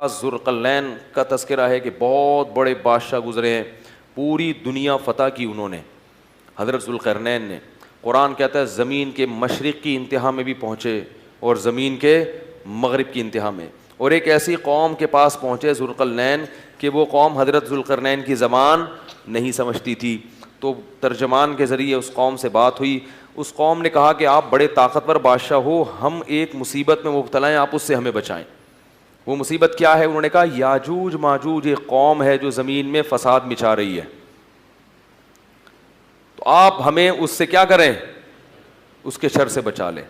ذوالقرنین کا تذکرہ ہے کہ بہت بڑے بادشاہ گزرے ہیں، پوری دنیا فتح کی انہوں نے، حضرت ذوالقرنین نے۔ قرآن کہتا ہے زمین کے مشرق کی انتہا میں بھی پہنچے اور زمین کے مغرب کی انتہا میں، اور ایک ایسی قوم کے پاس پہنچے ذوالقرنین کہ وہ قوم حضرت ذوالقرنین کی زبان نہیں سمجھتی تھی، تو ترجمان کے ذریعے اس قوم سے بات ہوئی۔ اس قوم نے کہا کہ آپ بڑے طاقتور بادشاہ ہو، ہم ایک مصیبت میں مبتلا ہیں، آپ اس سے ہمیں بچائیں۔ وہ مصیبت کیا ہے؟ انہوں نے کہا یاجوج ماجوج ایک قوم ہے جو زمین میں فساد مچا رہی ہے، تو آپ ہمیں اس سے کیا کریں؟ اس کے شر سے بچا لیں۔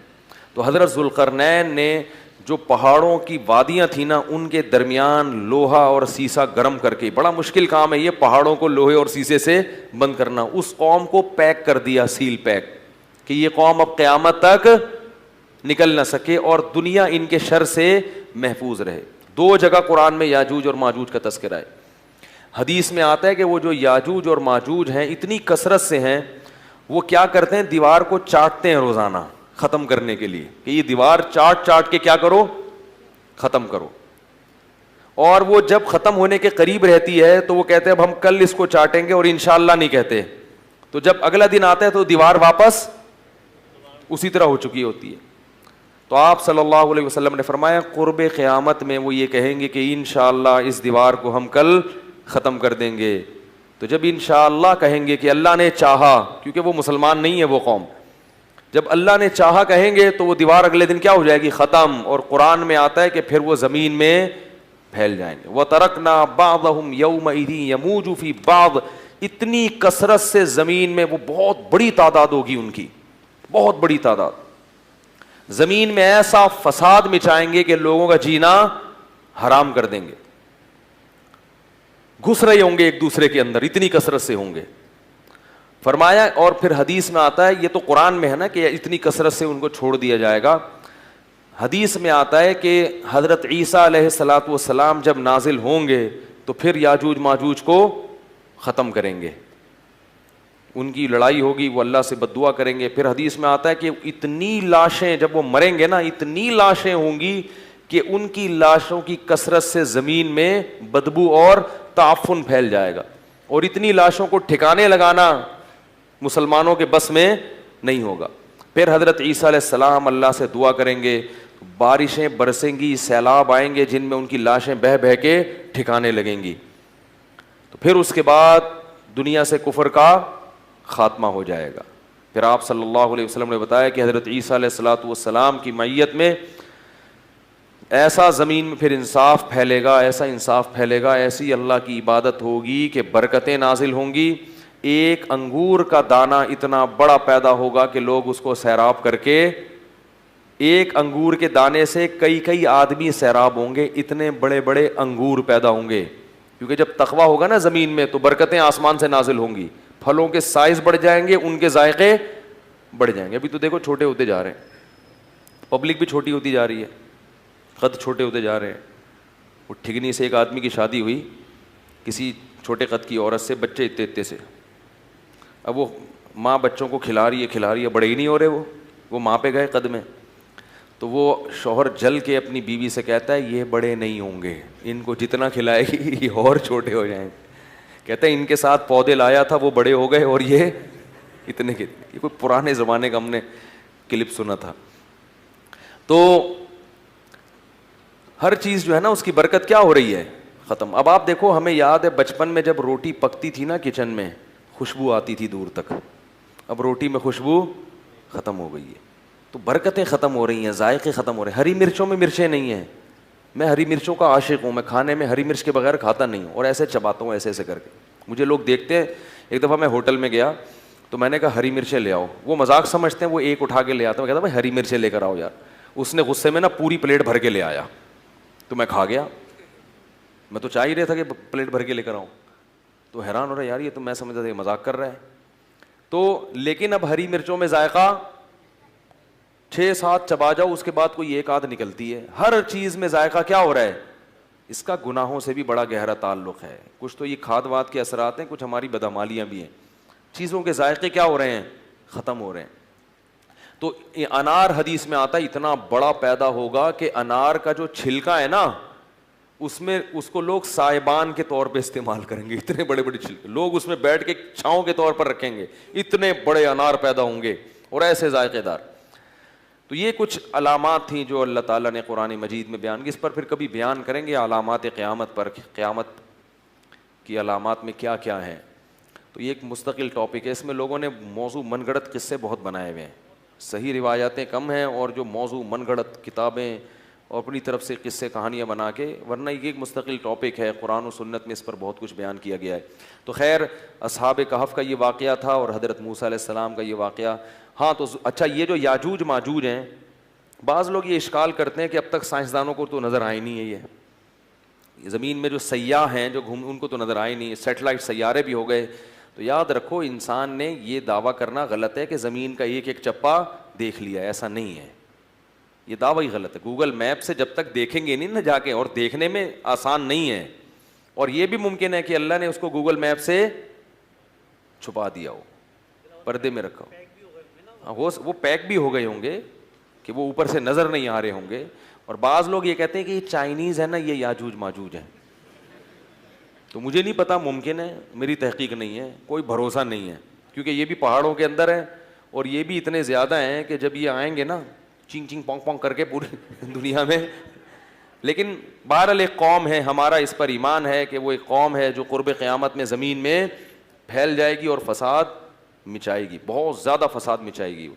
تو حضرت ذوالقرنین نے جو پہاڑوں کی وادیاں تھیں نا، ان کے درمیان لوہا اور سیسا گرم کر کے، بڑا مشکل کام ہے یہ پہاڑوں کو لوہے اور سیسے سے بند کرنا، اس قوم کو پیک کر دیا، سیل پیک، کہ یہ قوم اب قیامت تک نکل نہ سکے اور دنیا ان کے شر سے محفوظ رہے۔ دو جگہ قرآن میں یاجوج اور ماجوج کا تذکرہ ہے۔ حدیث میں آتا ہے کہ وہ جو یاجوج اور ماجوج ہیں اتنی کثرت سے ہیں، وہ کیا کرتے ہیں؟ دیوار کو چاٹتے ہیں روزانہ ختم کرنے کے لیے، کہ یہ دیوار چاٹ چاٹ کے کیا کرو؟ ختم کرو۔ اور وہ جب ختم ہونے کے قریب رہتی ہے تو وہ کہتے ہیں اب ہم کل اس کو چاٹیں گے، اور انشاءاللہ نہیں کہتے، تو جب اگلا دن آتا ہے تو دیوار واپس اسی طرح ہو چکی ہوتی ہے۔ تو آپ صلی اللہ علیہ وسلم نے فرمایا قرب قیامت میں وہ یہ کہیں گے کہ انشاءاللہ اس دیوار کو ہم کل ختم کر دیں گے۔ تو جب انشاءاللہ کہیں گے کہ اللہ نے چاہا، کیونکہ وہ مسلمان نہیں ہے وہ قوم، جب اللہ نے چاہا کہیں گے تو وہ دیوار اگلے دن کیا ہو جائے گی؟ ختم۔ اور قرآن میں آتا ہے کہ پھر وہ زمین میں پھیل جائیں گے۔ وَتَرَكْنَا بَعْضَهُمْ يَوْمَئِذٍ يَمُوجُ فِي بَعْضٍ، اتنی کثرت سے زمین میں وہ بہت بڑی تعداد ہوگی، ان کی بہت بڑی تعداد، زمین میں ایسا فساد مچائیں گے کہ لوگوں کا جینا حرام کر دیں گے، گھس رہے ہوں گے ایک دوسرے کے اندر، اتنی کثرت سے ہوں گے۔ فرمایا، اور پھر حدیث میں آتا ہے، یہ تو قرآن میں ہے نا کہ اتنی کثرت سے ان کو چھوڑ دیا جائے گا، حدیث میں آتا ہے کہ حضرت عیسیٰ علیہ الصلاۃ والسلام جب نازل ہوں گے تو پھر یاجوج ماجوج کو ختم کریں گے، ان کی لڑائی ہوگی، وہ اللہ سے بد دعا کریں گے۔ پھر حدیث میں آتا ہے کہ اتنی لاشیں جب وہ مریں گے نا، اتنی لاشیں ہوں گی کہ ان کی لاشوں کی کثرت سے زمین میں بدبو اور تعفن پھیل جائے گا، اور اتنی لاشوں کو ٹھکانے لگانا مسلمانوں کے بس میں نہیں ہوگا۔ پھر حضرت عیسیٰ علیہ السلام اللہ سے دعا کریں گے، بارشیں برسیں گی، سیلاب آئیں گے جن میں ان کی لاشیں بہہ بہہ کے ٹھکانے لگیں گی، تو پھر اس کے بعد دنیا سے کفر کا خاتمہ ہو جائے گا۔ پھر آپ صلی اللہ علیہ وسلم نے بتایا کہ حضرت عیسیٰ علیہ الصلوۃ والسلام کی معیت میں ایسا زمین میں پھر انصاف پھیلے گا، ایسا انصاف پھیلے گا، ایسی اللہ کی عبادت ہوگی کہ برکتیں نازل ہوں گی۔ ایک انگور کا دانہ اتنا بڑا پیدا ہوگا کہ لوگ اس کو سیراب کر کے، ایک انگور کے دانے سے کئی کئی آدمی سیراب ہوں گے، اتنے بڑے بڑے انگور پیدا ہوں گے، کیونکہ جب تقویٰ ہوگا نا زمین میں تو برکتیں آسمان سے نازل ہوں گی، پھلوں کے سائز بڑھ جائیں گے، ان کے ذائقے بڑھ جائیں گے۔ ابھی تو دیکھو چھوٹے ہوتے جا رہے ہیں، پبلک بھی چھوٹی ہوتی جا رہی ہے، قد چھوٹے ہوتے جا رہے ہیں۔ وہ ٹھگنی سے ایک آدمی کی شادی ہوئی کسی چھوٹے قد کی عورت سے، بچے اتنے اتنے سے، اب وہ ماں بچوں کو کھلا رہی ہے، بڑے ہی نہیں ہو رہے، وہ ماں پہ گئے قد میں، تو وہ شوہر جل کے اپنی بیوی سے کہتا ہے یہ بڑے نہیں ہوں گے، ان کو جتنا کھلائے گی یہ اور چھوٹے ہو جائیں گے۔ کہتا ہے ان کے ساتھ پودے لایا تھا، وہ بڑے ہو گئے اور یہ اتنے کے، یہ کوئی پرانے زمانے کا ہم نے کلپ سنا تھا۔ تو ہر چیز جو ہے نا اس کی برکت کیا ہو رہی ہے؟ ختم۔ اب آپ دیکھو، ہمیں یاد ہے بچپن میں جب روٹی پکتی تھی نا کچن میں، خوشبو آتی تھی دور تک، اب روٹی میں خوشبو ختم ہو گئی ہے، تو برکتیں ختم ہو رہی ہیں، ذائقے ختم ہو رہے ہیں۔ ہری مرچوں میں مرچیں نہیں ہیں، میں ہری مرچوں کا عاشق ہوں، میں کھانے میں ہری مرچ کے بغیر کھاتا نہیں ہوں، اور ایسے چباتا ہوں ایسے ایسے کر کے، مجھے لوگ دیکھتے ہیں۔ ایک دفعہ میں ہوٹل میں گیا تو میں نے کہا ہری مرچیں لے آؤ، وہ مذاق سمجھتے ہیں، وہ ایک اٹھا کے لے آتا، میں کہتا بھائی ہری مرچیں لے کر آؤ یار، اس نے غصے میں نا پوری پلیٹ بھر کے لے آیا، تو میں کھا گیا، میں تو چاہ ہی رہا تھا کہ پلیٹ بھر کے لے کر آؤں، تو حیران ہو رہا ہے یار یہ تو میں سمجھتا تھا کہ مذاق کر رہا ہے، تو لیکن اب ہری مرچوں میں ذائقہ 6-7 چبا جاؤ اس کے بعد کوئی ایک آدھ نکلتی ہے۔ ہر چیز میں ذائقہ کیا ہو رہا ہے؟ اس کا گناہوں سے بھی بڑا گہرا تعلق ہے، کچھ تو یہ کھاد واد کے اثرات ہیں، کچھ ہماری بدعمالیاں بھی ہیں، چیزوں کے ذائقے کیا ہو رہے ہیں؟ ختم ہو رہے ہیں۔ تو انار حدیث میں آتا ہے اتنا بڑا پیدا ہوگا کہ انار کا جو چھلکا ہے نا اس میں اس کو لوگ سائبان کے طور پہ استعمال کریں گے, اتنے بڑے بڑے چھلکے لوگ اس میں بیٹھ کے چھاؤں کے طور پر رکھیں گے, اتنے بڑے انار پیدا ہوں گے اور ایسے ذائقے دار. تو یہ کچھ علامات تھیں جو اللہ تعالیٰ نے قرآن مجید میں بیان کی. اس پر پھر کبھی بیان کریں گے علامات قیامت پر, قیامت کی علامات میں کیا کیا ہیں. تو یہ ایک مستقل ٹاپک ہے, اس میں لوگوں نے موضوع من گھڑت قصے بہت بنائے ہوئے ہیں, صحیح روایاتیں کم ہیں, اور جو موضوع من گھڑت کتابیں اور اپنی طرف سے قصے کہانیاں بنا کے, ورنہ یہ ایک مستقل ٹاپک ہے, قرآن و سنت میں اس پر بہت کچھ بیان کیا گیا ہے. تو خیر اصحاب کہف کا یہ واقعہ تھا اور حضرت موسیٰ علیہ السلام کا یہ واقعہ. ہاں تو اچھا, یہ جو یاجوج ماجوج ہیں, بعض لوگ یہ اشکال کرتے ہیں کہ اب تک سائنسدانوں کو تو نظر آئی نہیں ہے, یہ زمین میں جو سیاح ہیں جو ان کو تو نظر آئے نہیں, سیٹلائٹ سیارے بھی ہو گئے. تو یاد رکھو انسان نے یہ دعویٰ کرنا غلط ہے کہ زمین کا ایک ایک چپا دیکھ لیا, ایسا نہیں ہے, یہ دعویٰ ہی غلط ہے. گوگل میپ سے جب تک دیکھیں گے نہیں نا جا کے, اور دیکھنے میں آسان نہیں ہے, اور یہ بھی ممکن ہے کہ اللہ نے اس کو گوگل میپ سے چھپا دیا ہو, پردے میں رکھا ہو, وہ پیک بھی ہو گئے ہوں گے کہ وہ اوپر سے نظر نہیں آ رہے ہوں گے. اور بعض لوگ یہ کہتے ہیں کہ یہ چائنیز ہے نا, یہ یاجوج ماجوج ہیں. تو مجھے نہیں پتا, ممکن ہے, میری تحقیق نہیں ہے, کوئی بھروسہ نہیں ہے, کیونکہ یہ بھی پہاڑوں کے اندر ہے اور یہ بھی اتنے زیادہ ہیں کہ جب یہ آئیں گے نا چینگ چینگ پونگ پونگ کر کے پوری دنیا میں. لیکن بہرحال ایک قوم ہے, ہمارا اس پر ایمان ہے کہ وہ ایک قوم ہے جو قرب قیامت میں زمین میں پھیل جائے گی اور فساد مچائے گی, بہت زیادہ فساد مچائے گی.